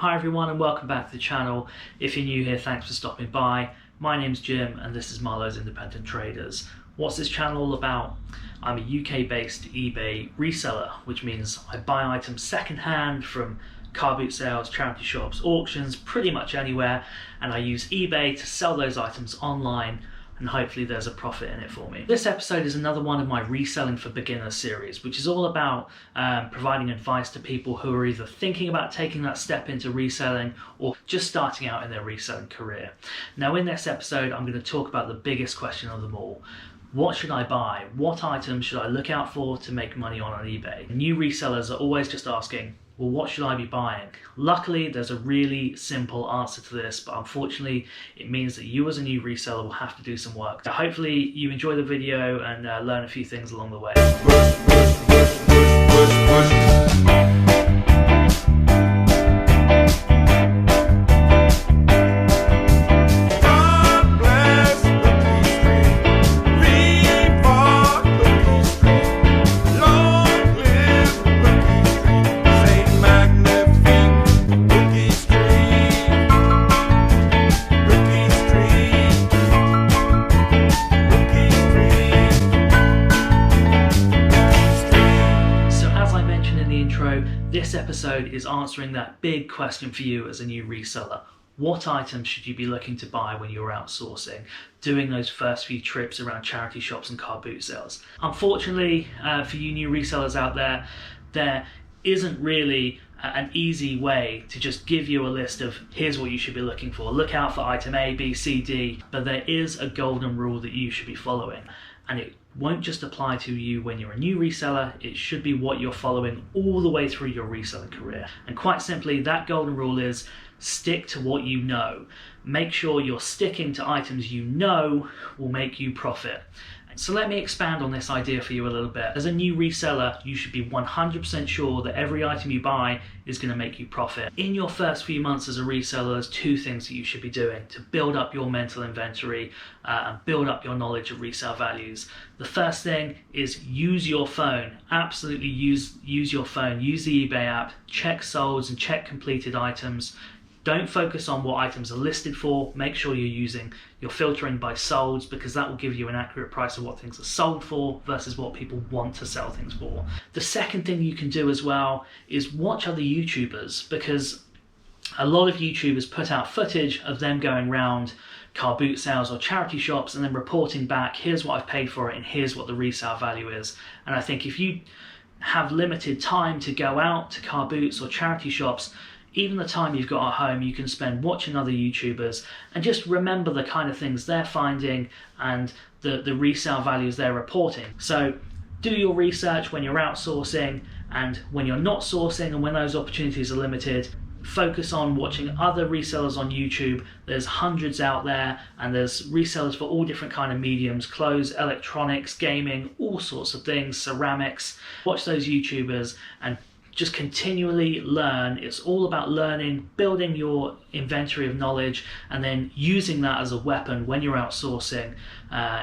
Hi everyone and welcome back to the channel. If you're new here, thanks for stopping by. My name's Jim and this is Marlowe's Independent Traders. What's this channel all about? I'm a UK based eBay reseller, which means I buy items secondhand from car boot sales, charity shops, auctions, pretty much anywhere, and I use eBay to sell those items online, and hopefully there's a profit in it for me. This episode is another one of my Reselling for Beginners series, which is all about providing advice to people who are either thinking about taking that step into reselling or just starting out in their reselling career. Now in this episode, I'm going to talk about the biggest question of them all. What should I buy? What items should I look out for to make money on eBay? New resellers are always just asking, well, what should I be buying? Luckily, there's a really simple answer to this, but unfortunately, it means that you as a new reseller will have to do some work. So hopefully you enjoy the video and learn a few things along the way. This episode is answering that big question for you as a new reseller. What items should you be looking to buy when you're outsourcing, doing those first few trips around charity shops and car boot sales? Unfortunately, for you new resellers out there, there isn't really an easy way to just give you a list of here's what you should be looking for. Look out for item A, B, C, D, but there is a golden rule that you should be following, and it won't just apply to you when you're a new reseller, it should be what you're following all the way through your reselling career. And quite simply, that golden rule is stick to what you know. Make sure you're sticking to items you know will make you profit. So let me expand on this idea for you a little bit. As a new reseller, you should be 100% sure that every item you buy is going to make you profit. In your first few months as a reseller, there's two things that you should be doing to build up your mental inventory and build up your knowledge of resale values. The first thing is use your phone. Absolutely use your phone. Use the eBay app. Check solds and check completed items. Don't focus on what items are listed for. Make sure you're filtering by solds, because that will give you an accurate price of what things are sold for versus what people want to sell things for. The second thing you can do as well is watch other YouTubers, because a lot of YouTubers put out footage of them going around car boot sales or charity shops and then reporting back, here's what I've paid for it and here's what the resale value is. And I think if you have limited time to go out to car boots or charity shops, even the time you've got at home, you can spend watching other YouTubers and just remember the kind of things they're finding and the resale values they're reporting. So do your research when you're outsourcing, and when you're not sourcing and when those opportunities are limited, focus on watching other resellers on YouTube. There's hundreds out there, and there's resellers for all different kind of mediums: clothes, electronics, gaming, all sorts of things, ceramics. Watch those YouTubers and just continually learn. It's all about learning, building your inventory of knowledge, and then using that as a weapon when you're outsourcing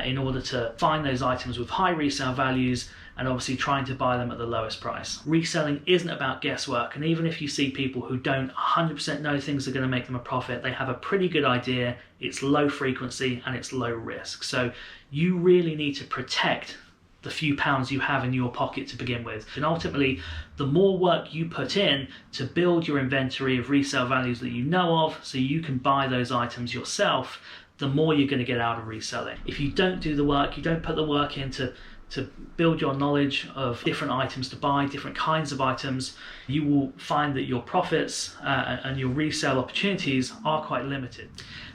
in order to find those items with high resale values and obviously trying to buy them at the lowest price. Reselling isn't about guesswork, and even if you see people who don't 100% know things are going to make them a profit, they have a pretty good idea. It's low frequency and it's low risk. So you really need to protect the few pounds you have in your pocket to begin with. And ultimately, the more work you put in to build your inventory of resale values that you know of so you can buy those items yourself, the more you're going to get out of reselling. If you don't do the work, you don't put the work in to build your knowledge of different items to buy, different kinds of items, you will find that your profits and your resale opportunities are quite limited.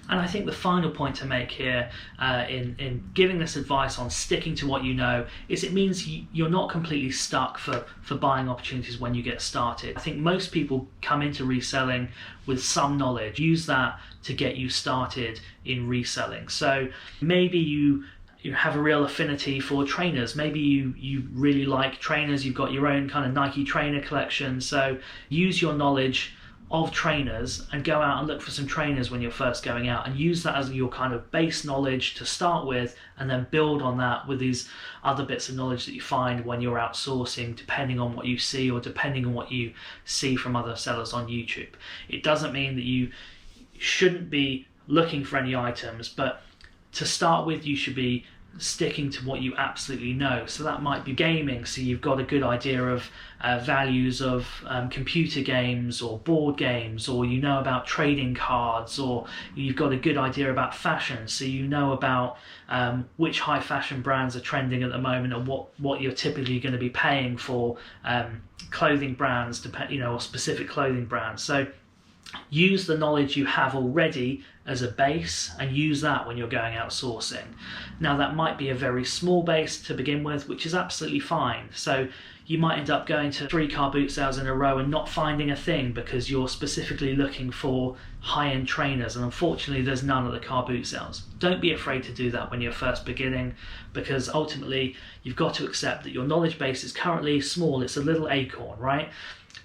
And I think the final point to make here in giving this advice on sticking to what you know is it means you're not completely stuck for buying opportunities when you get started. I think most people come into reselling with some knowledge. Use that to get you started in reselling. So maybe you have a real affinity for trainers. Maybe you really like trainers. You've got your own kind of Nike trainer collection. So use your knowledge of trainers and go out and look for some trainers when you're first going out, and use that as your kind of base knowledge to start with, and then build on that with these other bits of knowledge that you find when you're outsourcing, depending on what you see or depending on what you see from other sellers on YouTube. It doesn't mean that you shouldn't be looking for any items, but to start with you should be sticking to what you absolutely know. So that might be gaming, so you've got a good idea of values of computer games or board games, or you know about trading cards, or you've got a good idea about fashion, so you know about which high fashion brands are trending at the moment and what you're typically going to be paying for clothing brands, or specific clothing brands. So use the knowledge you have already as a base and use that when you're going outsourcing. Now that might be a very small base to begin with, which is absolutely fine. So you might end up going to 3 car boot sales in a row and not finding a thing because you're specifically looking for high-end trainers, and unfortunately there's none at the car boot sales. Don't be afraid to do that when you're first beginning, because ultimately you've got to accept that your knowledge base is currently small. It's a little acorn, right?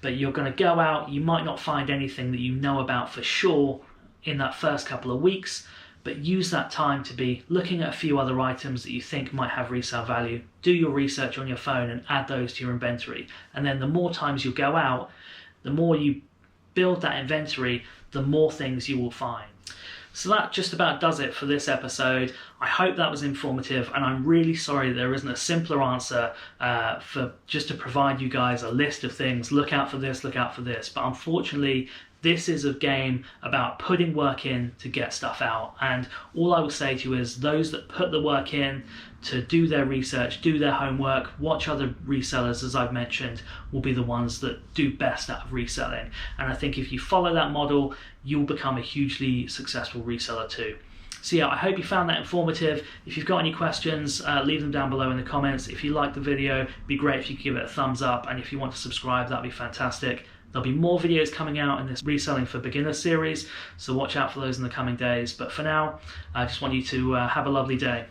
But you're going to go out, you might not find anything that you know about for sure in that first couple of weeks, but use that time to be looking at a few other items that you think might have resale value. Do your research on your phone and add those to your inventory. And then the more times you go out, the more you build that inventory, the more things you will find. So that just about does it for this episode. I hope that was informative, and I'm really sorry there isn't a simpler answer for just to provide you guys a list of things. Look out for this, look out for this. But unfortunately, this is a game about putting work in to get stuff out. And all I will say to you is those that put the work in to do their research, do their homework, watch other resellers, as I've mentioned, will be the ones that do best out of reselling. And I think if you follow that model, you'll become a hugely successful reseller too. So yeah, I hope you found that informative. If you've got any questions, leave them down below in the comments. If you liked the video, it'd be great if you could give it a thumbs up. And if you want to subscribe, that'd be fantastic. There'll be more videos coming out in this Reselling for Beginners series, so watch out for those in the coming days. But for now, I just want you to have a lovely day.